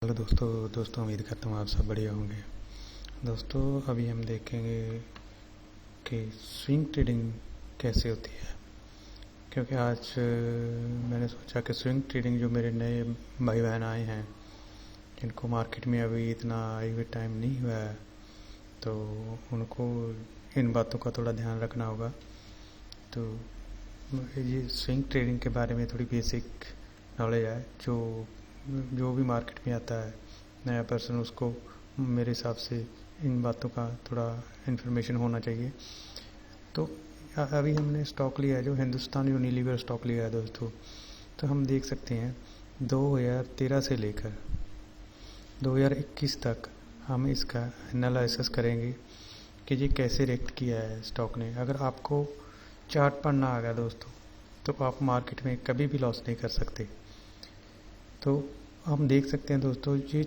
Hello दोस्तों उम्मीद करता हूँ आप सब बढ़िया होंगे। दोस्तों अभी हम देखेंगे कि स्विंग ट्रेडिंग कैसे होती है, क्योंकि आज मैंने सोचा कि स्विंग ट्रेडिंग जो मेरे नए भाई बहन आए हैं जिनको मार्केट में अभी इतना आई हुए टाइम नहीं हुआ है, तो उनको इन बातों का थोड़ा ध्यान रखना होगा। तो ये स्विंग ट्रेडिंग के बारे में थोड़ी बेसिक नॉलेज है। जो भी मार्केट में आता है नया पर्सन, उसको मेरे हिसाब से इन बातों का थोड़ा इन्फॉर्मेशन होना चाहिए। तो अभी हमने स्टॉक लिया है, जो हिंदुस्तान यूनिलीवर स्टॉक लिया है दोस्तों। तो हम देख सकते हैं 2013 से लेकर 2021 तक हम इसका एनालिसिस करेंगे कि ये कैसे रिएक्ट किया है स्टॉक ने। अगर आपको चार्ट पढ़ना आ गया दोस्तों, तो आप मार्केट में कभी भी लॉस नहीं कर सकते। तो हम देख सकते हैं दोस्तों, ये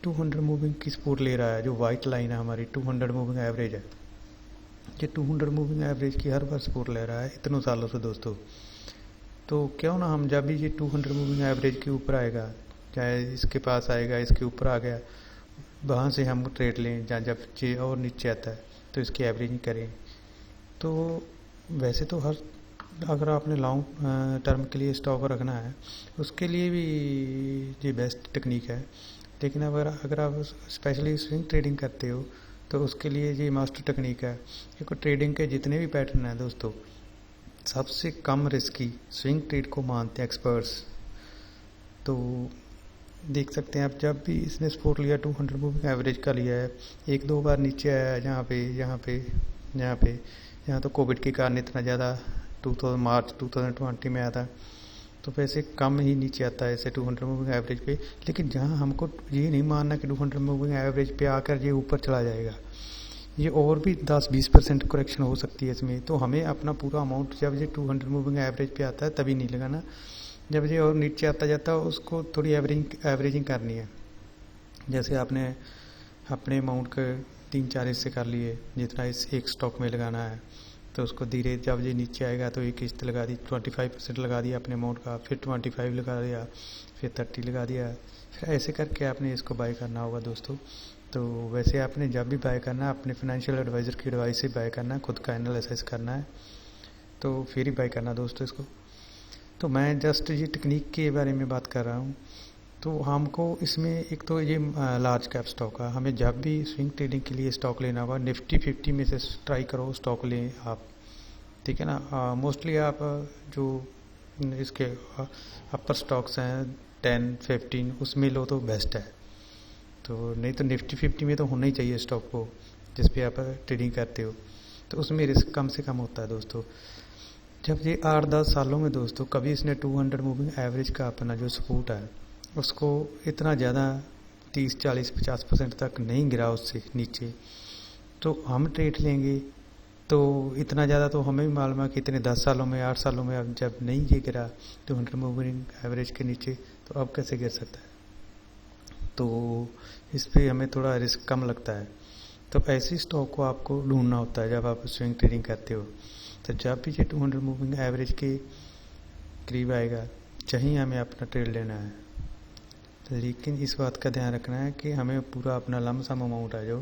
200 मूविंग की सपोर्ट ले रहा है। जो वाइट लाइन है हमारी 200 मूविंग एवरेज है, ये 200 मूविंग एवरेज की हर बार सपोर्ट ले रहा है इतनों सालों से दोस्तों। तो क्यों ना हम जब भी ये 200 मूविंग एवरेज के ऊपर आएगा, चाहे इसके पास आएगा, इसके ऊपर आ गया, वहाँ से हम ट्रेड लें, जहाँ जब ये और नीचे आता है तो इसकी एवरेजिंग करें। तो वैसे तो अगर आपने लॉन्ग टर्म के लिए स्टॉक रखना है, उसके लिए भी ये बेस्ट टेक्निक है। लेकिन अगर आप स्पेशली स्विंग ट्रेडिंग करते हो तो उसके लिए ये मास्टर टेक्निक है। क्योंकि ट्रेडिंग के जितने भी पैटर्न हैं दोस्तों, सबसे कम रिस्की स्विंग ट्रेड को मानते हैं एक्सपर्ट्स। तो देख सकते हैं आप, जब भी इसने सपोर्ट लिया 200 मूविंग एवरेज का लिया है, एक दो बार नीचे आया है, यहाँ तो कोविड के कारण इतना ज़्यादा मार्च 2020 में आया था, तो वैसे कम ही नीचे आता है ऐसे 200 मूविंग एवरेज पे। लेकिन जहाँ हमको ये नहीं मानना कि 200 मूविंग एवरेज पे आकर ये ऊपर चला जाएगा, ये और भी 10-20% करेक्शन हो सकती है इसमें। तो हमें अपना पूरा अमाउंट जब ये 200 मूविंग एवरेज पे आता है तभी नहीं लगाना, जब ये और नीचे आता जाता है उसको थोड़ी एवरेजिंग करनी है। जैसे आपने अपने अमाउंट के 3-4 हिस्से कर लिए, जितना इस एक स्टॉक में लगाना है, तो उसको धीरे जब ये नीचे आएगा तो एक किस्त लगा दी, 25% लगा दिया अपने अमाउंट का, फिर 25 लगा दिया, फिर 30 लगा दिया, फिर ऐसे करके आपने इसको बाय करना होगा दोस्तों। तो वैसे आपने जब भी बाय करना है अपने फाइनेंशियल एडवाइज़र की एडवाइस से बाय करना है, खुद का एनालिसिस करना है, तो फिर ही बाय करना दोस्तों इसको। तो मैं जस्ट ये टेक्निक के बारे में बात कर रहा हूँ। तो हमको इसमें एक तो ये लार्ज कैप स्टॉक है, हमें जब भी स्विंग ट्रेडिंग के लिए स्टॉक लेना होगा निफ्टी 50 में से ट्राई करो स्टॉक लें आप, ठीक है ना। मोस्टली आप जो इसके अपर स्टॉक्स हैं 10-15 उसमें लो तो बेस्ट है। तो नहीं तो निफ्टी 50 में तो होना ही चाहिए स्टॉक को, जिस पे आप ट्रेडिंग करते हो, तो उसमें रिस्क कम से कम होता है दोस्तों। जब ये 8-10 सालों में दोस्तों कभी इसने 200 मूविंग एवरेज का अपना जो सपोर्ट है उसको इतना ज़्यादा 30-40-50% तक नहीं गिरा उससे नीचे, तो हम ट्रेड लेंगे तो इतना ज़्यादा तो हमें भी मालूम है कि इतने 10 सालों में 8 सालों में अब जब नहीं ये गिरा 200 मूविंग एवरेज के नीचे, तो अब कैसे गिर सकता है। तो इस पर हमें थोड़ा रिस्क कम लगता है। तो ऐसी स्टॉक को आपको ढूंढना होता है जब आप स्विंग ट्रेडिंग करते हो। तो जब भी ये 200 मूविंग एवरेज के करीब आएगा, चाहिए हमें अपना ट्रेड लेना है। लेकिन इस बात का ध्यान रखना है कि हमें पूरा अपना लमसम अमाउंट है जो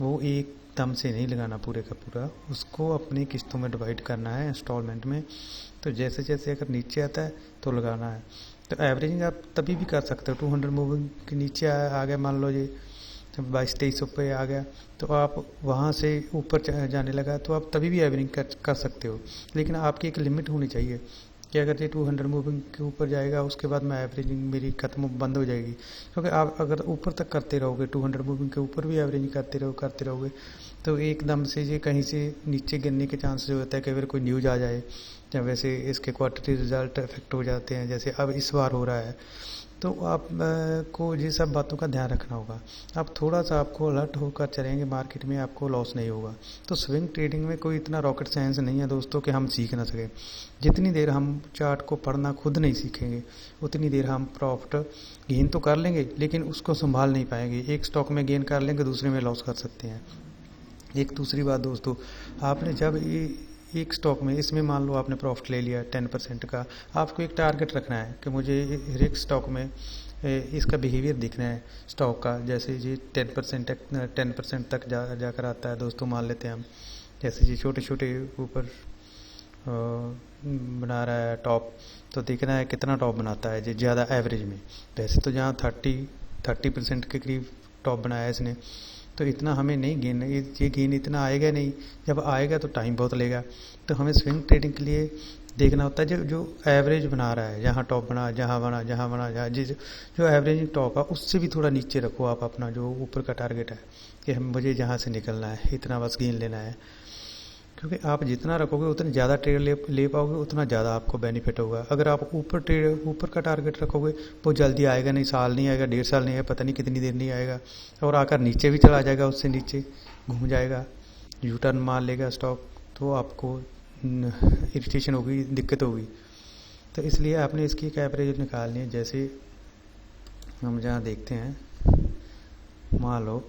वो एक दम से नहीं लगाना पूरे का पूरा, उसको अपनी किस्तों में डिवाइड करना है इंस्टॉलमेंट में। तो जैसे जैसे अगर नीचे आता है तो लगाना है। तो एवरेजिंग आप तभी भी कर सकते हो, 200 मूविंग के नीचे आ गया, मान लो ये 2200-2300 पे आ गया, तो आप वहाँ से ऊपर जाने लगा तो आप तभी भी एवरेजिंग कर सकते हो। लेकिन आपकी एक लिमिट होनी चाहिए कि अगर ये 200 मूविंग के ऊपर जाएगा उसके बाद मैं एवरेजिंग मेरी खत्म बंद हो जाएगी। क्योंकि आप अगर ऊपर तक करते रहोगे, 200 मूविंग के ऊपर भी एवरेजिंग करते रहोगे, तो एकदम से ये कहीं से नीचे गिरने के चांसेस होता है कि अगर कोई न्यूज़ आ जाए, या वैसे इसके क्वार्टरली रिजल्ट इफेक्ट हो जाते हैं जैसे अब इस बार हो रहा है। तो आप को ये सब बातों का ध्यान रखना होगा। आप थोड़ा सा आपको अलर्ट होकर चलेंगे मार्केट में, आपको लॉस नहीं होगा। तो स्विंग ट्रेडिंग में कोई इतना रॉकेट साइंस नहीं है दोस्तों कि हम सीख ना सकें। जितनी देर हम चार्ट को पढ़ना खुद नहीं सीखेंगे, उतनी देर हम प्रॉफिट गेन तो कर लेंगे लेकिन उसको संभाल नहीं पाएंगे। एक स्टॉक में गेन कर लेंगे, दूसरे में लॉस कर सकते हैं। एक दूसरी बात दोस्तों, आपने जब एक स्टॉक में इसमें मान लो आपने प्रॉफिट ले लिया 10% का, आपको एक टारगेट रखना है कि मुझे हर एक स्टॉक में इसका बिहेवियर देखना है स्टॉक का। जैसे ये 10% तक जाकर आता है दोस्तों, मान लेते हैं हम। जैसे ये छोटे छोटे ऊपर बना रहा है टॉप, तो देखना है कितना टॉप बनाता है ये ज़्यादा एवरेज में। वैसे तो जहाँ 30% के करीब टॉप बनाया है इसने, तो इतना हमें नहीं गेन, ये गेन इतना आएगा नहीं। जब आएगा तो टाइम बहुत लेगा। तो हमें स्विंग ट्रेडिंग के लिए देखना होता है जो एवरेज बना रहा है, जहाँ टॉप बना, जहाँ जिस जो एवरेज टॉप है उससे भी थोड़ा नीचे रखो आप अपना जो ऊपर का टारगेट है कि मुझे जहाँ से निकलना है, इतना बस गेन लेना है। क्योंकि आप जितना रखोगे उतना ज़्यादा ट्रेड ले पाओगे, उतना ज़्यादा आपको बेनिफिट होगा। अगर आप ऊपर का टारगेट रखोगे वो जल्दी आएगा नहीं, साल नहीं आएगा, 1.5 साल नहीं आएगा, पता नहीं कितनी देर नहीं आएगा, और आकर नीचे भी चला जाएगा, उससे नीचे घूम जाएगा, यू टर्न मार लेगा स्टॉक, तो आपको इरिटेशन होगी, दिक्कत होगी। तो इसलिए आपने इसकी एक एवरेज निकालनी है। जैसे हम जहाँ देखते हैं, मान लो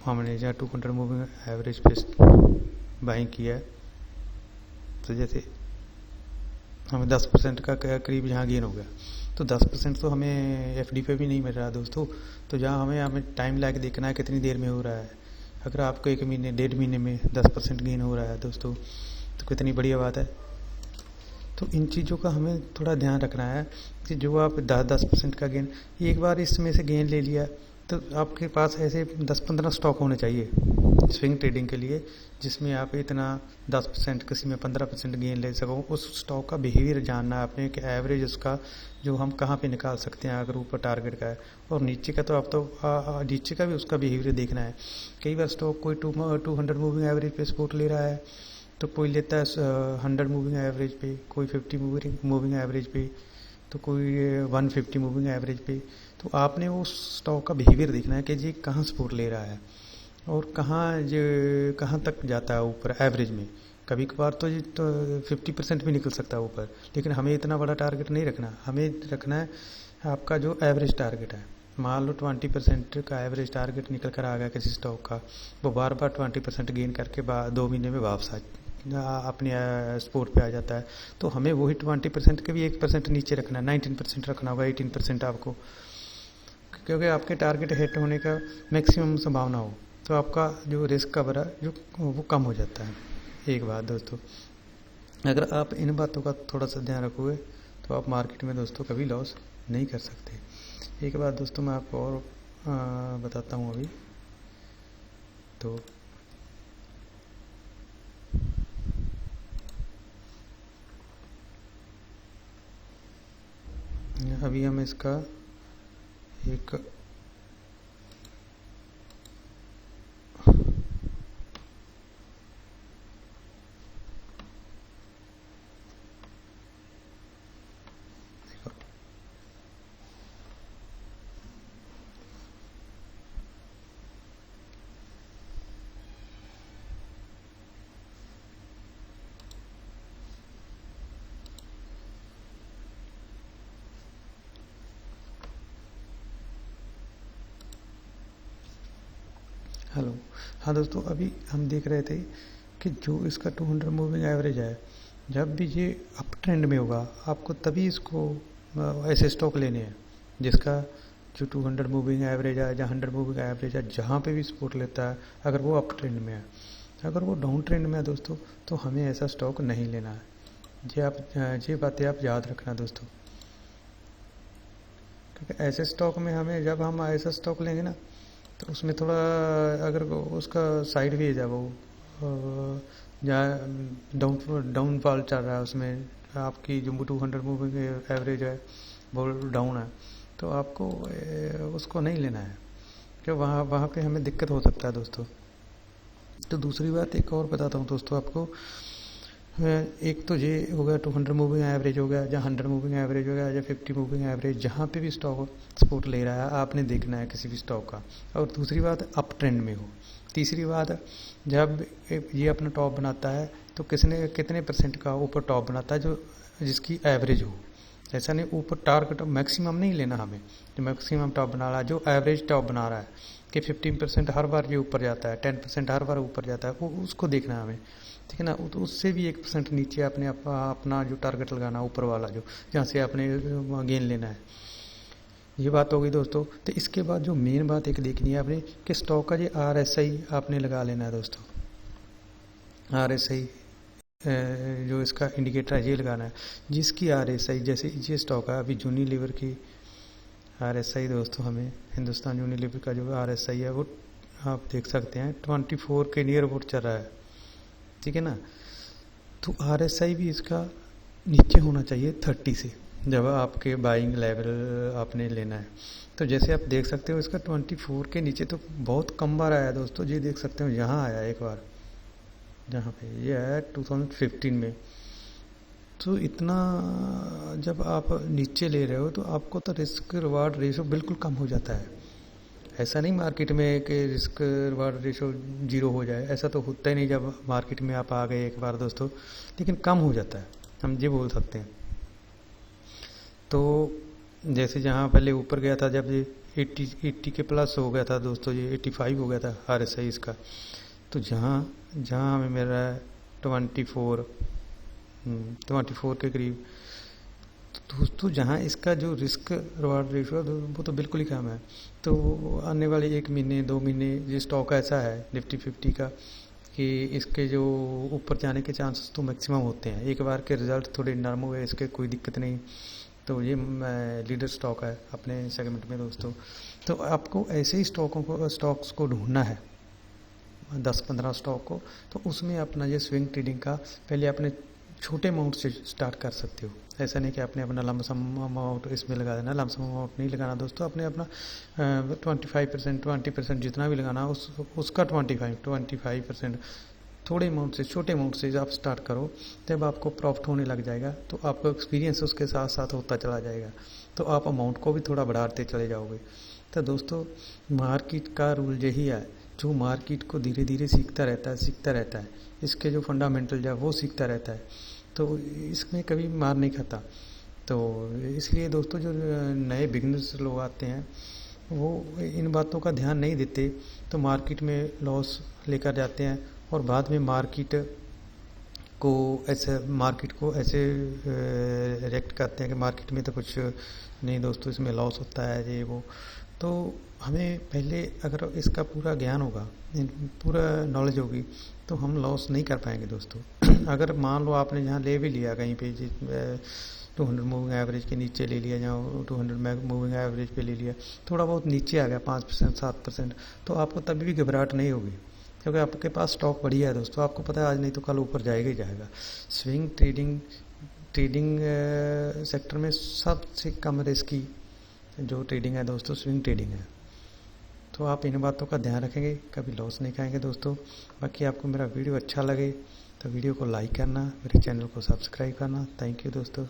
हमने जहाँ 200 मूविंग एवरेज पे बाइंग किया है, तो जैसे हमें 10% का करीब यहाँ गेन हो गया, तो 10% तो हमें एफडी पे भी नहीं मिल रहा दोस्तों। तो जहाँ हमें टाइम लैग देखना है कितनी देर में हो रहा है। अगर आपको 1 महीने 1.5 महीने में 10% गेन हो रहा है दोस्तों, तो कितनी बढ़िया बात है। तो इन चीज़ों का हमें थोड़ा ध्यान रखना है कि जो आप 10% का गेन, एक बार इसमें से गेन ले लिया, तो आपके पास ऐसे 10-15 स्टॉक होने चाहिए स्विंग ट्रेडिंग के लिए, जिसमें आप इतना 10%, किसी में 15% गेन ले सको। उस स्टॉक का बिहेवियर जानना है आपने कि एवरेज उसका जो हम कहाँ पे निकाल सकते हैं, अगर ऊपर टारगेट का है। और नीचे का तो आप तो नीचे का भी उसका बिहेवियर देखना है। कई बार स्टॉक कोई 200 मूविंग एवरेज पे सपोर्ट ले रहा है, तो कोई लेता है 100 मूविंग एवरेज पे, कोई 50 मूविंग एवरेज पे, तो कोई 150 मूविंग एवरेज पे। तो आपने उस स्टॉक का बिहेवियर देखना है कि जी कहाँ सपोर्ट ले रहा है और कहाँ तक जाता है ऊपर एवरेज में। कभी कभार तो ये तो 50% भी निकल सकता है ऊपर, लेकिन हमें इतना बड़ा टारगेट नहीं रखना। हमें रखना है आपका जो एवरेज टारगेट है। मान लो 20% का एवरेज टारगेट निकल कर आ गया किसी स्टॉक का, वो बार बार 20% गेन करके 2 महीने में वापस अपने स्पोर्ट पे आ जाता है, तो हमें वही 20% के भी 1% नीचे रखना है, 19% रखना होगा, 18% आपको, क्योंकि आपके टारगेट हिट होने का मैक्सिमम संभावना हो, तो आपका जो रिस्क कवर है जो वो कम हो जाता है। एक बात दोस्तों, अगर आप इन बातों का थोड़ा सा ध्यान रखोगे तो आप मार्केट में दोस्तों कभी लॉस नहीं कर सकते। एक बात दोस्तों मैं आपको और बताता हूँ अभी। तो अभी हम इसका एक हेलो, हाँ दोस्तों, अभी हम देख रहे थे कि जो इसका 200 मूविंग एवरेज है, जब भी ये अप ट्रेंड में होगा आपको तभी इसको ऐसे स्टॉक लेने हैं जिसका जो 200 मूविंग एवरेज है या 100 मूविंग एवरेज है, जहाँ पे भी सपोर्ट लेता है, अगर वो अप ट्रेंड में है। अगर वो डाउन ट्रेंड में है दोस्तों, तो हमें ऐसा स्टॉक नहीं लेना है। ये बातें आप याद रखना दोस्तों, क्योंकि ऐसे स्टॉक में हमें, जब हम ऐसा स्टॉक लेंगे ना, तो उसमें थोड़ा अगर उसका साइड वेज है, वो जहाँ डाउनफॉल चल रहा है, उसमें आपकी जो 200 मूविंग एवरेज है वो डाउन है, तो आपको उसको नहीं लेना है, क्योंकि वहाँ पे हमें दिक्कत हो सकता है दोस्तों। तो दूसरी बात एक और बताता हूँ दोस्तों आपको। एक तो ये हो गया 200 मूविंग एवरेज हो गया, या 100 मूविंग एवरेज हो गया, या 50 मूविंग एवरेज, जहाँ पे भी स्टॉक सपोर्ट ले रहा है आपने देखना है किसी भी स्टॉक का। और दूसरी बात, अप ट्रेंड में हो। तीसरी बात, जब ये अपना टॉप बनाता है तो कितने % का ऊपर टॉप बनाता है, जो जिसकी एवरेज हो। ऐसा नहीं ऊपर टारगेट मैक्सिमम नहीं लेना हमें, जो मैक्सिमम टॉप बना रहा है, जो एवरेज टॉप बना रहा है कि 15% हर बार ये ऊपर जाता है, 10% हर बार ऊपर जाता है, वो उसको देखना है हमें, ठीक है ना। तो उससे भी 1% नीचे अपना जो टारगेट लगाना ऊपर वाला, जो जहाँ से आपने गेन लेना है। ये बात हो गई दोस्तों। तो इसके बाद जो मेन बात एक देखनी है आपने कि स्टॉक का ये RSI आपने लगा लेना है दोस्तों। RSI जो इसका इंडिकेटर है ये लगाना है, जिसकी RSI जैसे ये स्टॉक है अभी यूनिलीवर की RSI दोस्तों, हमें हिंदुस्तान यूनिलीवर का जो RSI है वो आप देख सकते हैं 24 के नियर अबाउट चल रहा है, ठीक है ना। तो RSI भी इसका नीचे होना चाहिए 30 से, जब आपके बाइंग लेवल आपने लेना है। तो जैसे आप देख सकते हो इसका 24 के नीचे तो बहुत कम बार आया दोस्तों, ये देख सकते हो यहाँ आया एक बार, जहाँ पे ये आया 2015 में। तो इतना जब आप नीचे ले रहे हो तो आपको तो रिस्क रिवार्ड रेशो बिल्कुल कम हो जाता है। ऐसा नहीं मार्केट में कि रिस्क रिवार्ड रेशो 0 हो जाए, ऐसा तो होता ही नहीं जब मार्केट में आप आ गए एक बार दोस्तों, लेकिन कम हो जाता है, हम ये बोल सकते हैं। तो जैसे जहाँ पहले ऊपर गया था, जब ये 80 के प्लस हो गया था दोस्तों, ये 85 हो गया था RSI इसका, तो जहाँ जहाँ हमें मिल रहा है 24 के करीब, तो दोस्तों जहाँ इसका जो रिस्क रिवार्ड रेशो है वो तो बिल्कुल ही कम है। तो आने वाले 1 महीने 2 महीने ये स्टॉक ऐसा है निफ्टी 50 का कि इसके जो ऊपर जाने के चांसेस तो मैक्सिमम होते हैं। एक बार के रिजल्ट थोड़े नरम हुए, इसके कोई दिक्कत नहीं, तो ये लीडर स्टॉक है अपने सेगमेंट में दोस्तों। तो आपको ऐसे ही स्टॉक्स को ढूंढना है, 10-15 स्टॉक को। तो उसमें अपना ये स्विंग ट्रेडिंग का पहले अपने छोटे अमाउंट से स्टार्ट कर सकते हो। ऐसा नहीं कि आपने अपना लमसम अमाउंट इसमें लगा देना, लमसम अमाउंट नहीं लगाना दोस्तों, अपने अपना 25% 20% जितना भी लगाना उसका 25% थोड़े अमाउंट से, छोटे अमाउंट से आप स्टार्ट करो। जब आपको प्रॉफिट होने लग जाएगा तो आपका एक्सपीरियंस उसके साथ साथ होता चला जाएगा, तो आप अमाउंट को भी थोड़ा बढ़ाते चले जाओगे। तो दोस्तों मार्केट का रूल यही है, जो मार्केट को धीरे धीरे सीखता रहता है, इसके जो फंडामेंटल है वो सीखता रहता है, तो इसमें कभी मार नहीं खाता। तो इसलिए दोस्तों जो नए बिगनर्स लोग आते हैं वो इन बातों का ध्यान नहीं देते, तो मार्केट में लॉस लेकर जाते हैं और बाद में मार्केट को ऐसे रिएक्ट करते हैं कि मार्केट में तो कुछ नहीं दोस्तों, इसमें लॉस होता है ये वो। तो हमें पहले अगर इसका पूरा ज्ञान होगा, पूरा नॉलेज होगी, तो हम लॉस नहीं कर पाएंगे दोस्तों। अगर मान लो आपने जहाँ ले भी लिया कहीं पे 200 मूविंग एवरेज के नीचे ले लिया, जहाँ 200 मूविंग एवरेज पे ले लिया, थोड़ा बहुत नीचे आ गया 5% 7%, तो आपको तभी भी घबराहट नहीं होगी, क्योंकि आपके पास स्टॉक बढ़िया है दोस्तों। आपको पता है आज नहीं तो कल ऊपर जाएगा ही जाएगा। स्विंग ट्रेडिंग सेक्टर में सबसे कम रिस्की जो ट्रेडिंग है दोस्तों स्विंग ट्रेडिंग है। तो आप इन बातों का ध्यान रखेंगे, कभी लॉस नहीं खाएंगे दोस्तों। बाकी आपको मेरा वीडियो अच्छा लगे तो वीडियो को लाइक करना, मेरे चैनल को सब्सक्राइब करना। थैंक यू दोस्तों।